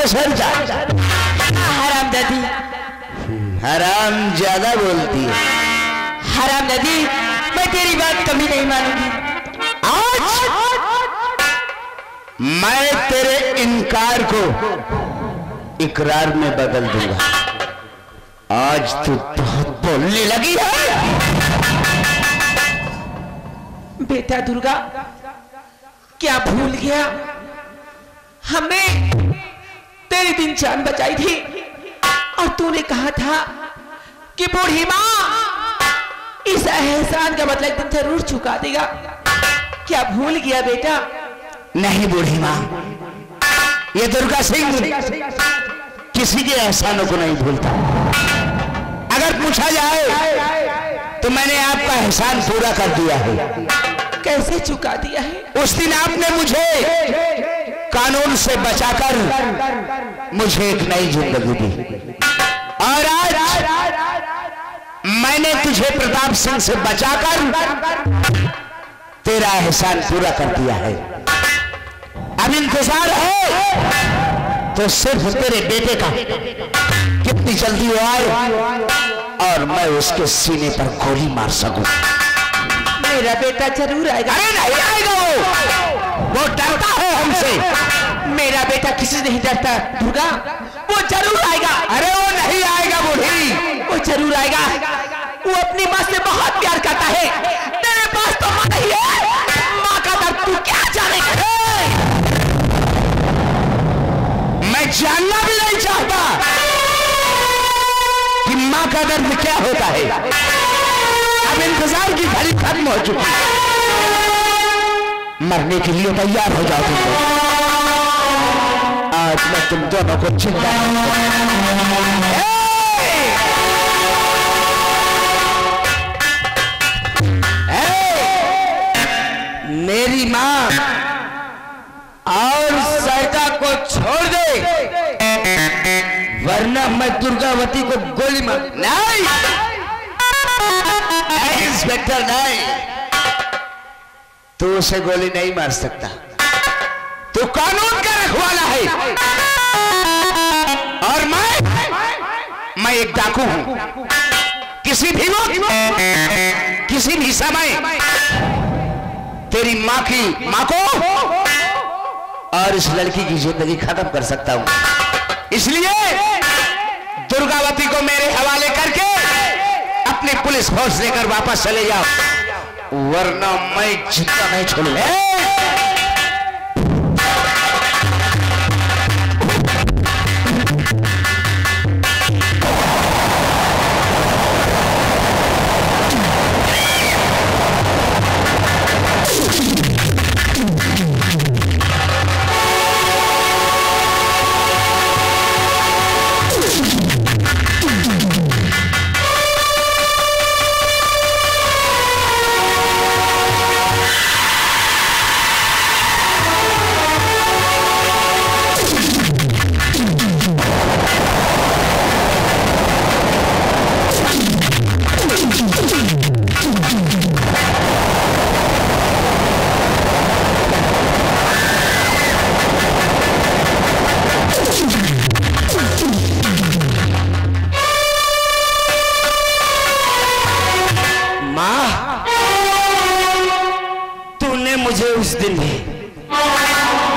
Sir जा। हराम दादी। हराम ज्यादा बोलती है। हराम दादी, मैं तेरी बात कभी नहीं मानूंगी। आज मैं तेरे इनकार को इकरार में बदल दूंगा। आज तू बहुत बोलने लगी है। बेटा दुर्गा, क्या भूल गया? हमने तेरी दिन जान बचाई थी और तूने कहा था कि बूढ़ी माँ इस एहसान का बदला तुम जरूर चुका देगा। क्या भूल गया बेटा? नहीं बूढ़ी माँ, ये दुर्गा सिंह किसी के एहसानों को नहीं भूलता। अगर पूछा जाए तो मैंने आपका एहसान पूरा कर दिया है। कैसे चुका दिया है? उस दिन आपने मुझे कानून से बचाकर मुझे एक नई जिंदगी दी और आज मैंने तुझे प्रताप सिंह से बचाकर तेरा एहसान पूरा कर दिया है। अब इंतजार है तो सिर्फ तेरे बेटे का, कितनी जल्दी वो आए और मैं उसके सीने पर गोली मार सकूं। मेरा बेटा जरूर आएगा। अरे नहीं आएगा, वो डरता है हमसे। मेरा बेटा किसी से नहीं डरता दुर्गा, वो जरूर आएगा। अरे वो नहीं आएगा बूढ़ी, वो जरूर आएगा। वो अपनी माँ से बहुत प्यार करता है। तेरे पास तो माँ नहीं है, माँ का दर्द तू क्या जानेगा? मैं जानना भी नहीं चाहता कि माँ का दर्द क्या होता है। अब इंतजार की घड़ी खत्म हो चुकी है। मरने के लिए तैयार हो जाओ तुम लोग। आज मैं तुम दोनों को चिंता मेरी माँ और सरिता को छोड़ दे, वरना मैं दुर्गावती को गोली मार। नहीं इंस्पेक्टर, नहीं, तू उसे गोली नहीं मार सकता। तू कानून का रखवाला है और मैं एक डाकू हूं। किसी भी वक्त, किसी भी समय तेरी माँ को और इस लड़की की जिंदगी खत्म कर सकता हूं। इसलिए दुर्गावती को मेरे हवाले करके अपनी पुलिस फोर्स लेकर वापस चले जाओ, वरना मैं जिंदा नहीं छोड़ूंगा।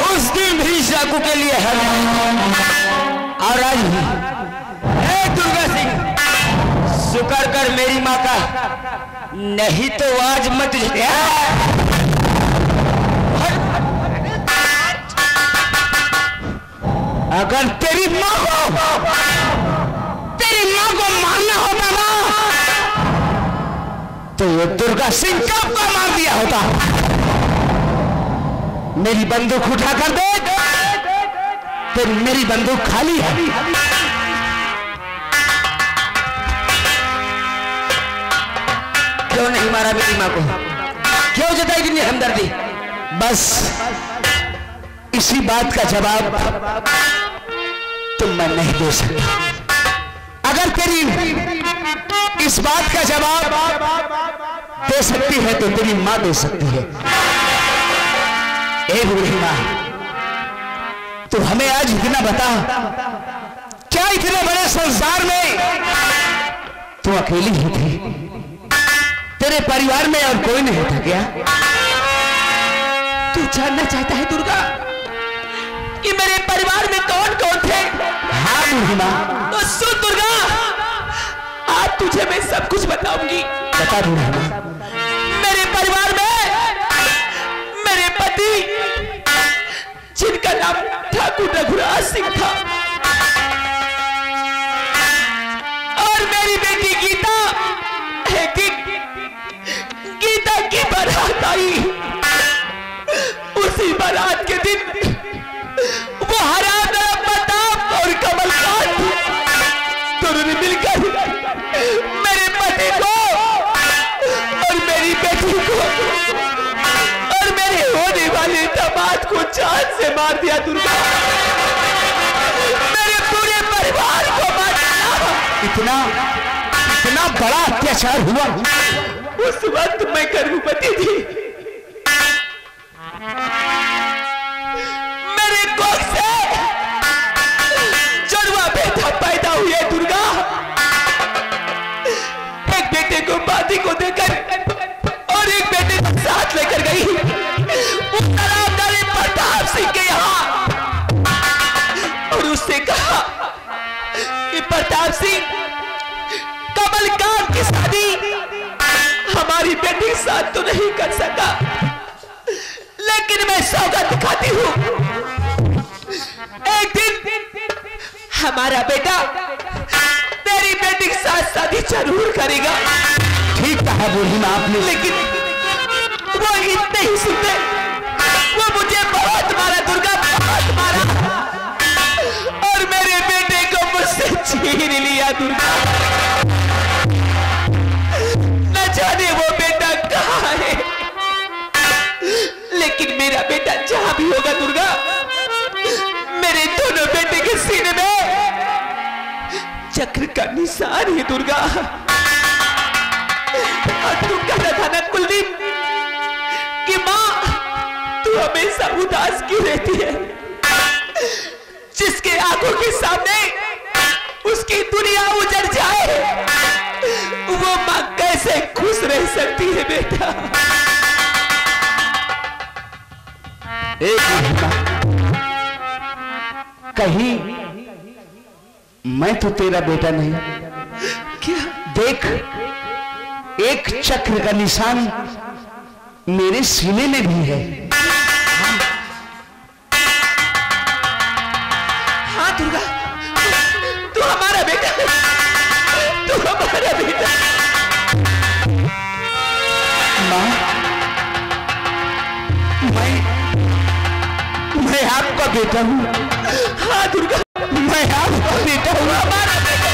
उस दिन भी चाकू के लिए है और आज भी। दुर्गा सिंह, शुक्र कर मेरी माँ का, नहीं तो आज मत। अगर तेरी माँ को मारना होता ना तो ये दुर्गा सिंह कब का मार दिया होता। मेरी बंदूक उठा कर दे, तो मेरी बंदूक खाली है। क्यों नहीं मारा मेरी माँ को? क्यों जताई इतनी हमदर्दी? बस इसी बात का जवाब तुम मैं नहीं दे सकता। अगर तेरी इस बात का जवाब दे सकती है तो तेरी माँ दे सकती है। ए बूढ़ी माँ, तो हमें आज इतना बता, क्या इतने बड़े संसार में तू अकेली ही थी? तेरे परिवार में और कोई नहीं था क्या? तू जानना चाहता है दुर्गा कि मेरे परिवार में कौन कौन थे? हाँ बूढ़ी माँ। तो सुन दुर्गा, आज तुझे मैं सब कुछ बताऊंगी। बता बूढ़ी माँ। मेरे परिवार में मेरे पति, जिनका नाम ठाकुर रघुराज सिंह था, और मेरी बेटी गीता, गीता की बारात आई। उसी बारात के दिन वो हराम प्रताप और कमलकांत दोनों ने मिलकर मेरे पति को और मेरी बेटी को और मेरे होने वाले दामाद को जान से मार दिया। दुर्गा, मेरे पूरे परिवार को मार दिया। इतना बड़ा अत्याचार हुआ? उस वक्त मैं गर्भवती थी। मेरे कोख से जुड़वा बेटा पैदा हुए। दुर्गा, एक बेटे को बादी को देकर और एक बेटे को साथ लेकर गई उत्तराधारी प्रताप सिंह के यहाँ, और उससे कहा कि प्रताप सिंह, कमलकांत की शादी हमारी बेटी के साथ तो नहीं कर सका, लेकिन मैं सौगात दिखाती हूं, एक दिन हमारा बेटा तेरी बेटी के साथ शादी जरूर करेगा। ठीक कहा बूढ़ी माँ आपने। लेकिन वो इतने ही सुनते, वो मुझे बहुत मारा दुर्गा, बहुत मारा, और मेरे बेटे को मुझसे छीन लिया। दुर्गा, न जाने वो बेटा कहाँ है, लेकिन मेरा बेटा जहां भी होगा दुर्गा, मेरे दोनों बेटे के सीने में चक्र का निशान है। दुर्गा, तू कहता था ना कुलदीप कि मां तू हमेशा उदास क्यों रहती है? जिसके आंखों के सामने उसकी दुनिया उजड़ जाए, वो मां कैसे खुश रह सकती है बेटा? कहीं मैं तो तेरा बेटा नहीं? क्या? देख, एक चक्र का निशान मेरे सीने में भी है। हाँ दुर्गा, तू हमारा बेटा, तू हमारा बेटा। माँ, मैं आपका बेटा हूँ। हाँ दुर्गा, मैं आपका बेटा हूँ, हमारा बेटा।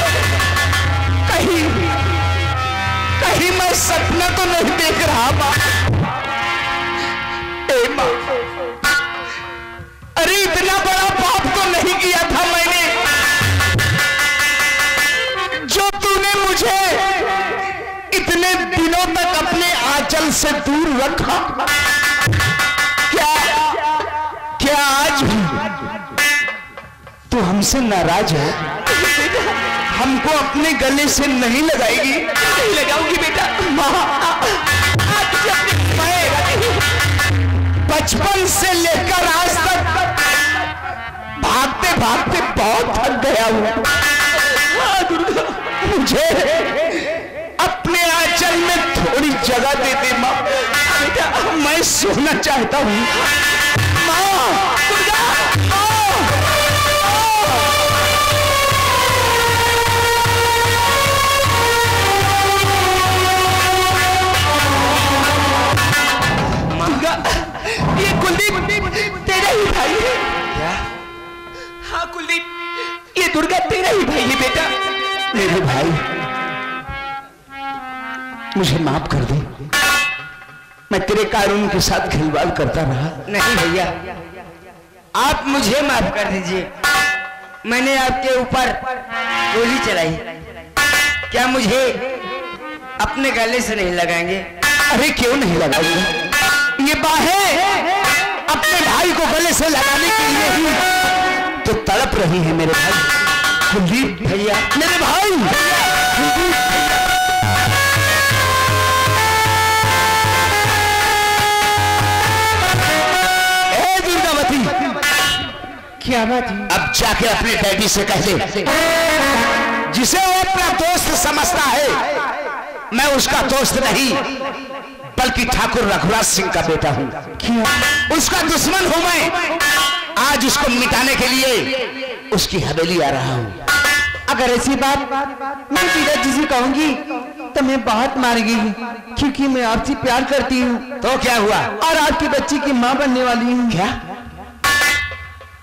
कहीं मैं सपना तो नहीं देख रहा माँ? ए माँ, अरे इतना बड़ा पाप तो नहीं किया था मैंने, जो तूने मुझे इतने दिनों तक अपने आंचल से दूर रखा। क्या आज भी तू हमसे नाराज है? हमको अपने गले से नहीं लगाएगी? नहीं लगाऊंगी बेटा। बचपन से लेकर आज तक भागते भागते बहुत थक गया हूँ। मुझे अपने आंचल में थोड़ी जगह दे दे माँ। बेटा, मैं सोना चाहता हूँ माँ। ये कुलदीप तेरा ही भाई है क्या? हाँ कुलदीप, ये दुर्गा तेरा ही भाई है बेटा। मेरे भाई, मुझे माफ कर दे, मैं तेरे कानून के साथ खिलवाड़ करता रहा। नहीं भैया, आप मुझे माफ कर दीजिए। मैंने आपके ऊपर गोली चलाई, क्या मुझे अपने गले से नहीं लगाएंगे? अरे क्यों नहीं लगाएंगे? ये बाहें अपने भाई को गले से लगाने के लिए ही तो तड़प रही है मेरे भाई। कुलदीप भैया, मेरे भाई दुर्गावती, क्या बात है? अब जाके अपने डैडी से कह दे, जिसे वो अपना दोस्त समझता है, मैं उसका दोस्त नहीं बल्कि ठाकुर रघुराज सिंह का बेटा हूं। उसका दुश्मन हूं मैं। आज उसको मिटाने के लिए उसकी हवेली आ रहा हूं। अगर ऐसी बात मैं पिताजी से कहूंगी तो मैं बहुत मारेगी, क्योंकि मैं आपसे प्यार करती हूँ। तो क्या हुआ? और आपके बच्चे की माँ बनने वाली हूँ। क्या?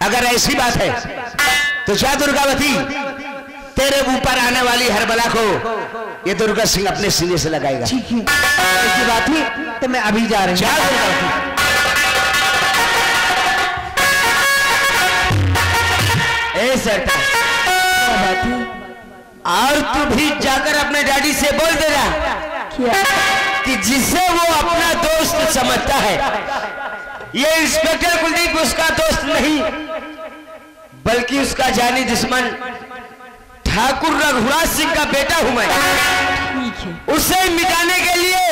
अगर ऐसी बात है तो जा दुर्गावती, तेरे ऊपर आने वाली हर बला को ये दुर्गा सिंह अपने सीने से लगाएगा। ठीक है, ऐसी बात है तो मैं अभी जा रही हूँ। और तू भी जाकर अपने डैडी से बोल देना कि जिसे वो अपना दोस्त समझता है, ये इंस्पेक्टर कुलदीप उसका दोस्त नहीं बल्कि उसका जानी दुश्मन ठाकुर रघुराज सिंह का बेटा हूं मैं। उसे मिटाने के लिए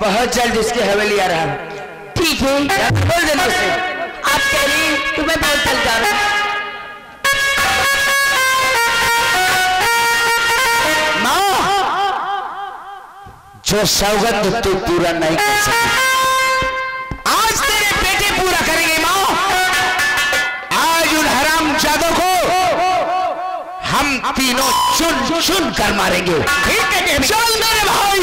बहुत जल्द उसकी हवेली आ रहा हूं। ठीक है, बोल देना उसे। आप कह रही हैं तो मैं बहुत जल्द जा रहा हूँ। जो सौगंध तू पूरा नहीं कर सकी, आज तेरे बेटे पूरा करेंगे माँ। आज उन हरामजादों को हम तीनों चुन चुन कर मारेंगे। ठीक है, चल मेरे भाई।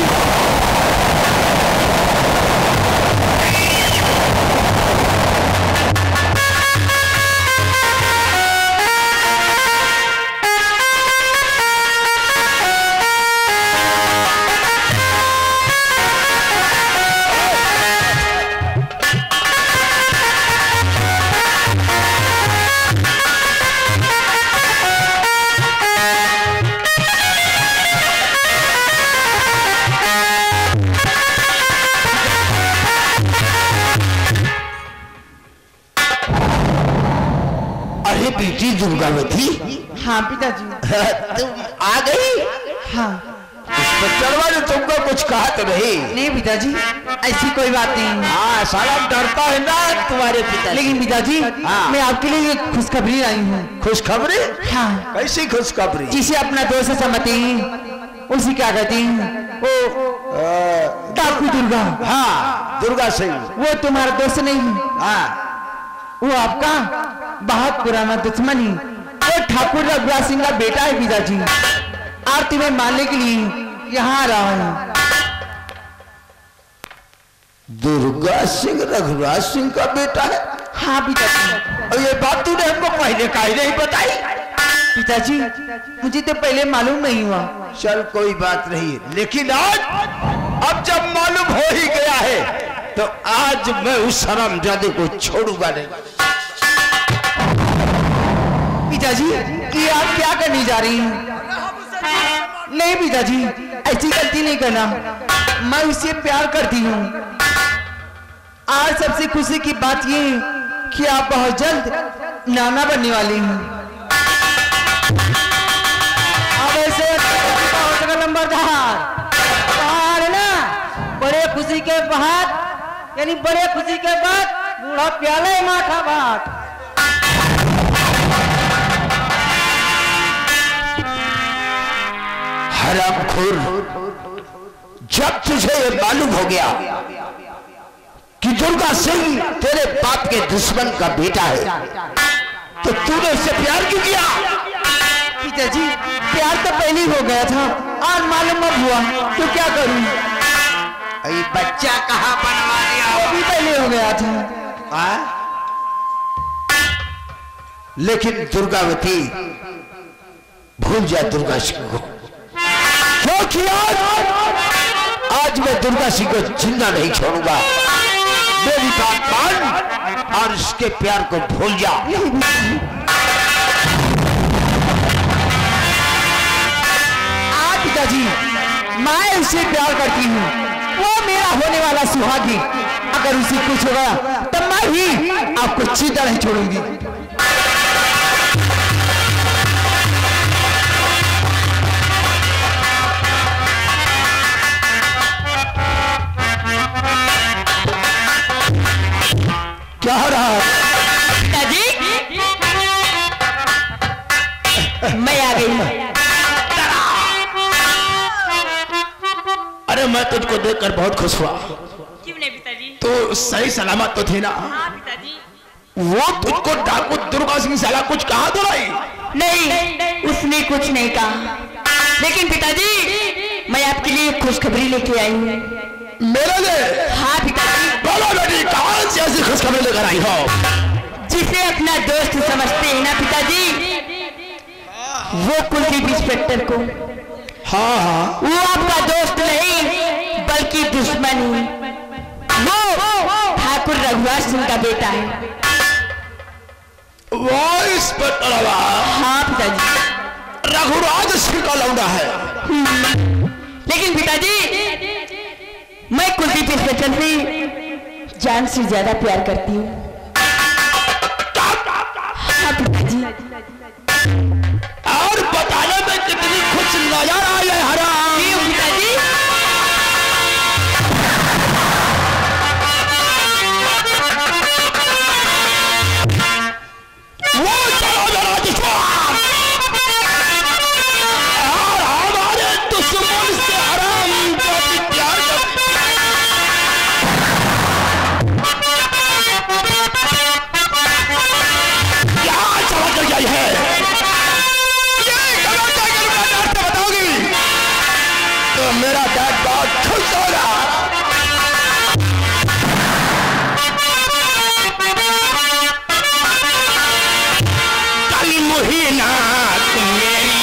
बेटी दुर्गावती। हाँ पिताजी। तुम आ गई? हाँ। इंस्पेक्टर ने तुमको कुछ कहा तो नहीं? नहीं पिताजी, ऐसी कोई बात नहीं। हाँ, साला डरता है ना तुम्हारे पिता। लेकिन पिताजी, हाँ। मैं आपके लिए एक खुशखबरी आई हूँ। खुशखबरी? हाँ। कैसी खुशखबरी? जिसे अपना दोस्त समझती हैं उसी क्या कहती हैं, वो डाकू दुर्गा। हाँ, दुर्गा सिंह। वो तुम्हारा दोस्त नहीं है। हाँ, वो आपका बहुत पुराना दुश्मन ही, वो ठाकुर रघुराज सिंह का बेटा है पिताजी। और तुम्हें मारने के लिए यहाँ आ रहा है। दुर्गा सिंह रघुराज सिंह का बेटा है? हाँ पिताजी। और ये बात तूने हमको पहले काहे नहीं बताई? पिताजी, मुझे तो पहले मालूम नहीं हुआ। चल कोई बात नहीं, लेकिन आज अब जब मालूम हो ही गया है तो आज मैं उस हरामजादे को छोड़ूंगा नहीं। पिताजी, ये आप क्या करने जा रही हैं? नहीं पिताजी, ऐसी गलती नहीं करना। मैं उससे प्यार करती हूँ। आज सबसे खुशी की बात ये है कि आप बहुत जल्द नाना बनने वाली हैं। अब ऐसे नंबरदार है ना, बड़े खुशी के बाद, यानी बड़े खुशी के बाद बूढ़ा प्याले माथा भात। हरामखोर, जब तुझे ये मालूम हो गया कि दुर्गा सिंह तेरे बाप के दुश्मन का बेटा है तो तूने उससे प्यार क्यों किया? पिताजी, प्यार तो पहले ही हो गया था और मालूम अब हुआ तो क्या करूं? ये बच्चा कहाँ बनवा दिया? वो भी पहले हो गया था। लेकिन दुर्गावती, भूल जा दुर्गा सिंह को, क्योंकि आज मैं दुर्गा सिंह को जिंदा नहीं छोड़ूंगा। मेरी बात मान और इसके प्यार को भूल जा। पिताजी, मैं उससे प्यार करती हूँ, वो मेरा होने वाला सुहागी। अगर उसे कुछ होगा तो मैं ही आपको जिंदा नहीं छोड़ूंगी। महाराज। पिताजी मैं आ गई। अरे मैं तुझको देखकर बहुत खुश हुआ। क्यों नहीं पिताजी? तो सही सलामत तो थे ना? हाँ पिताजी। वो तुझको डाकू दुर्गा सिंह साला कुछ कहा तो नहीं, उसने कुछ नहीं कहा। लेकिन पिताजी मैं आपके लिए खुशखबरी लेके आई हूँ। मेरे लिए? हाँ पिताजी। बोलो बेटी, कौन सी ऐसी खुशखबरी लेकर आई हो? जिसे अपना दोस्त समझते हैं ना पिताजी, वो कुलदीप इंस्पेक्टर को। हाँ, वो आपका दोस्त नहीं बल्कि दुश्मन है। वो ठाकुर रघुराज सिंह का बेटा है। वो इंस्पेक्टर? हाँ पिताजी। रघुराज सिंह का लौंडा है। लेकिन पिताजी मैं कुलदीप इंस्पेक्टर से जान से ज्यादा प्यार करती हूँ। हाँ पिताजी। और बताने में कितनी खुश नजर आई है हराम। क्यों पिताजी? वो चलो जरा दुश्मन और हमारे दुश्मन से हराम जो भी प्यार करते क्या समझ कर गई है? ये गलत है, बताओगी तो मेरा डैड बहुत खुश होगा। कल मुहीना मेरी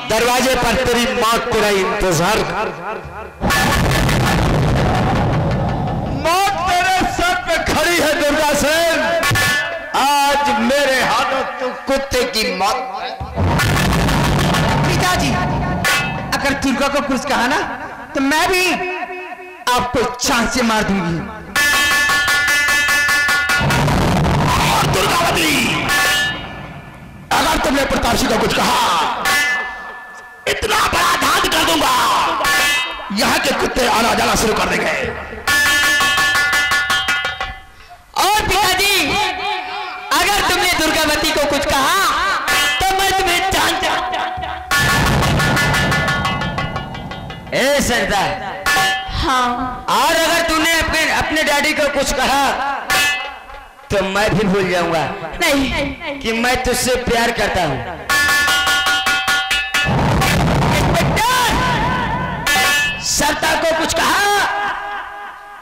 दरवाजे पर तेरी मौत तेरा इंतजार। मौत तेरे सर पे खड़ी है दुर्गा सेन। आज मेरे हाथों तू कुत्ते की मौत। पिताजी अगर दुर्गा को कुछ कहा ना तो मैं भी आपको चांद से मार दूंगी। और दुर्गावती अगर तुमने प्रताप सिंह को कुछ कहा इतना बड़ा धांध कर दूंगा, यहाँ के कुत्ते आना जाना शुरू कर देंगे। और पिताजी अगर तुमने दुर्गावती को कुछ कहा तो मैं तुम्हें जान ए सरदार। हाँ। और अगर तूने अपने डैडी को कुछ कहा तो मैं भी भूल जाऊंगा नहीं कि मैं तुझसे प्यार करता हूं। सरदार को कुछ कहा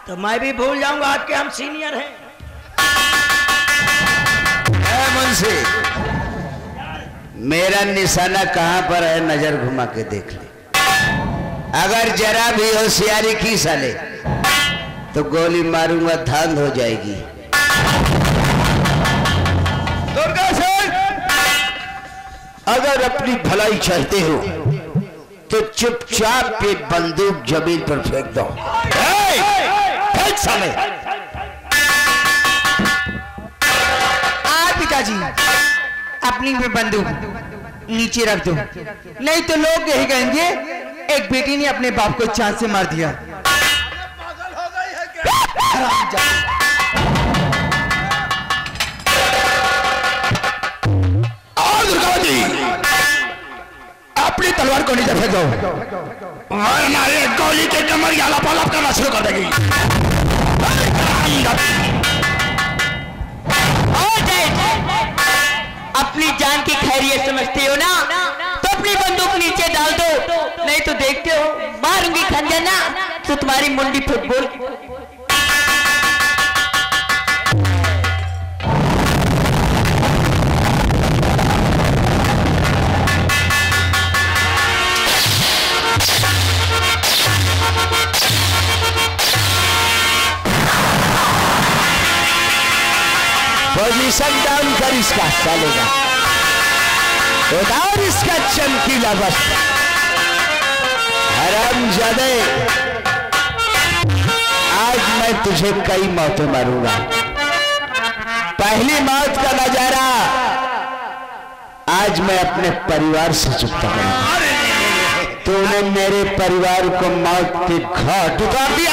तो मैं भी भूल जाऊंगा आपके हम सीनियर हैं। मुंशी मेरा निशाना कहां पर है नजर घुमा के देख ले। अगर जरा भी होशियारी की साले तो गोली मारूंगा, धांध हो जाएगी। दुर्गा सेन अगर अपनी भलाई चाहते हो तो चुपचाप ये बंदूक जमीन पर फेंक दो। फेंक साले। पिताजी अपनी में बंदूक नीचे रख दो, नहीं तो लोग यही कहेंगे एक बेटी ने अपने बाप को चांद से मार दिया। और दुर्गावती अपनी तलवार को नीचे फेंक दो, वरना ये गोली के कमर लापालाप करना शुरू कर देगी। अपनी जान की खैरियत समझते हो ना, तो अपनी बंदूक नीचे डाल दो, नहीं तो देखते हो मारूंगी खंजर ना तो तुम्हारी मुंडी फुटबॉल। पोजीशन डाउन कर इसका चलेगा, और इसका चमकीला बस्ता। हरामजादे आज मैं तुझे कई मौतें मारूंगा। पहली मौत का नजारा आज मैं अपने परिवार से चुकता करूंगा। तूने मेरे परिवार को मौत के घाट उतार दिया।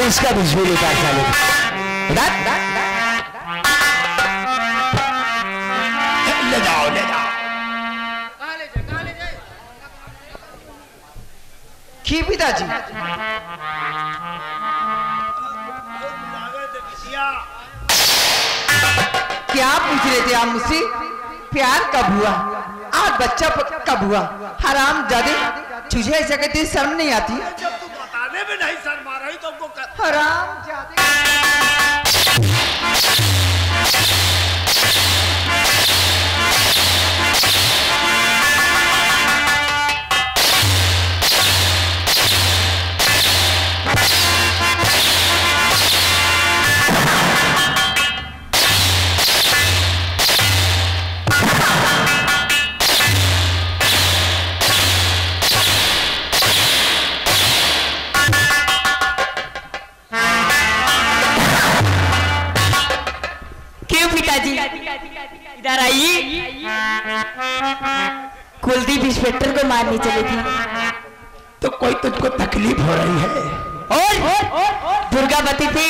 इसका बिजली उतार ले जाओ, ले जाओ। की पिताजी क्या पूछ रहे थे आप मुझसे? प्यार कब हुआ, आज बच्चा कब हुआ? हराम जादे तुझे ऐसा कहते शर्म नहीं आती? जब तू बताने में नहीं शर्म आ रही तो हमको हराम जादे। इधर आइए। कुलदीप इंस्पेक्टर को मारने चली थी तो कोई तुझको तकलीफ हो रही है? और दुर्गावती थी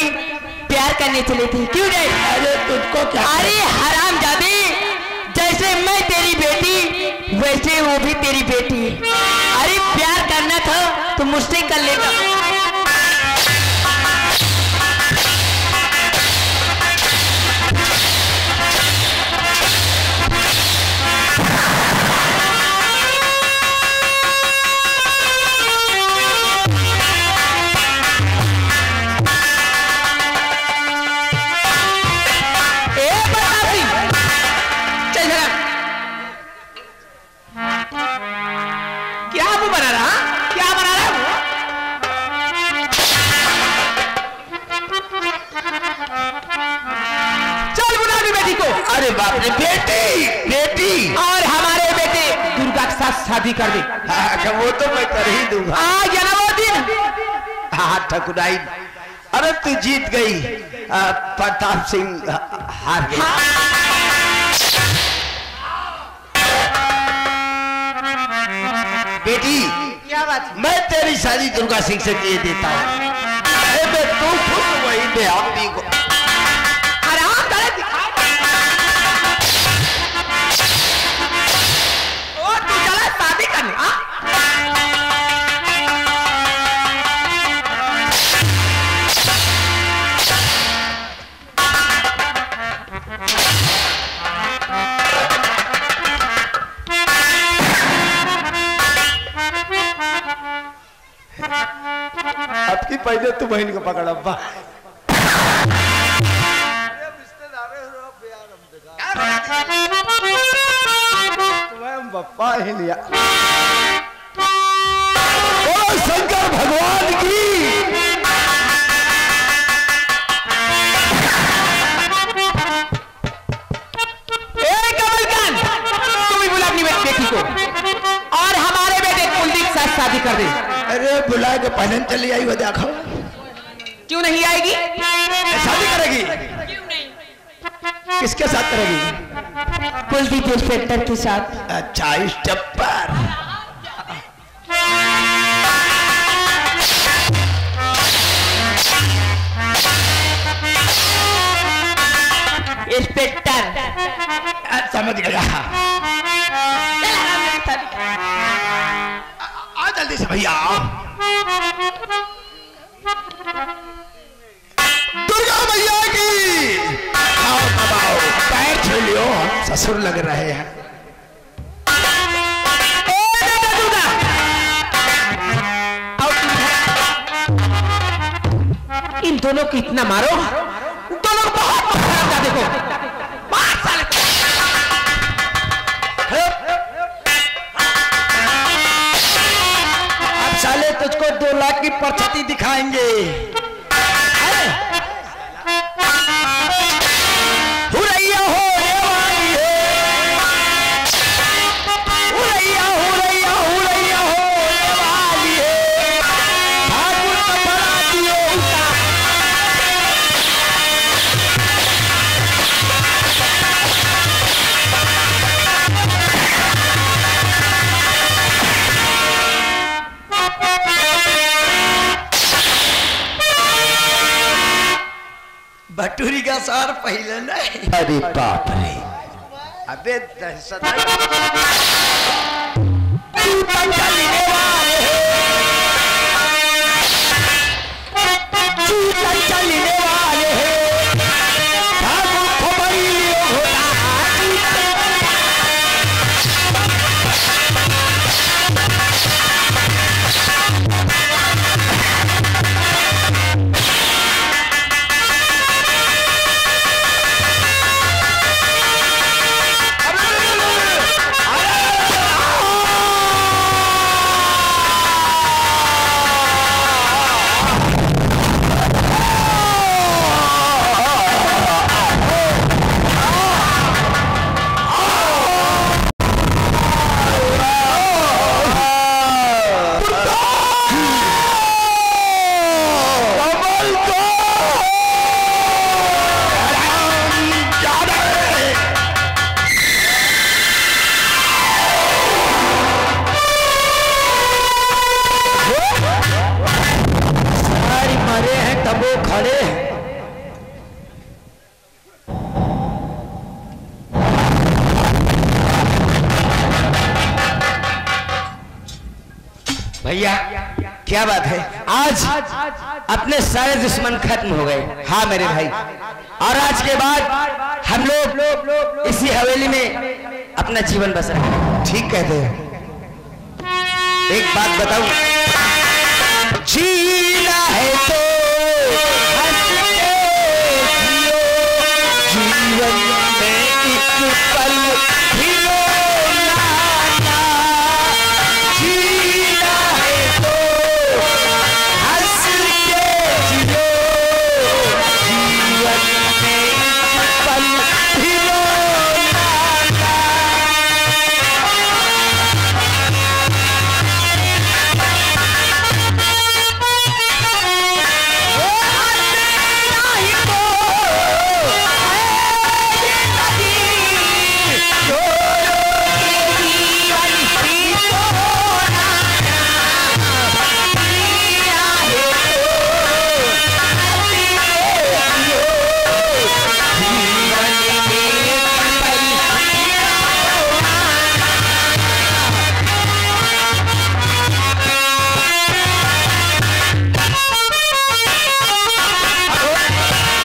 प्यार करने चली थी। क्यों नहीं? अरे तुझको क्या? अरे हरामजादी, जैसे मैं तेरी बेटी वैसे वो भी तेरी बेटी। अरे प्यार करना था तो मुझसे कर लेगा। बेटी बेटी और हमारे बेटे दुर्गा के साथ शादी कर दे। वो तो मैं कर ही दूंगा। आ गया ना वो दिन। हाँ ठकुराई, अरे तू जीत गई, प्रताप सिंह हार गया। बेटी क्या बात? मैं तेरी शादी दुर्गा सिंह से किए देता हूँ। तू खुश वही दे आप भी को। थी पहले तू बहन को पकड़ अब्बा बप्पा ही लिया। ओ शंकर भगवान की बेटी को और हमारे बेटे कुलदीप के साथ शादी कर दे। अरे बुला के पहले चली आई वो देखो। क्यों नहीं आएगी? शादी करेगी? क्यों नहीं? किसके साथ करेगी? कुलदीप इंस्पेक्टर के साथ। अच्छा इस टप्पर इंस्पेक्टर समझ गया। आ जल्दी से भैया। दुर्गा भैया की आओ दबाओ पैर छू लियो ससुर लग रहे हैं। इन दोनों को इतना मारो, दोनों बहुत खराब था। देखो मार साले। अब साले तुझको 2 लाख की परछती दिखाएंगे। हुरैया होने वाली है, हुरैया हुरैया हुरैया होने वाली है। ठाकुर का बड़ा दियो उठा। भटूरी का सार पहले नहीं। अरे बाप रे, अबे चलने वाले हैं ठाकुर खबर लियो होता। भैया क्या बात है, आज अपने सारे दुश्मन खत्म हो गए। हाँ मेरे भाई, और आज के बाद हम लोग इसी हवेली में अपना जीवन बसर है। ठीक कहते हैं। एक बात बताऊं, जी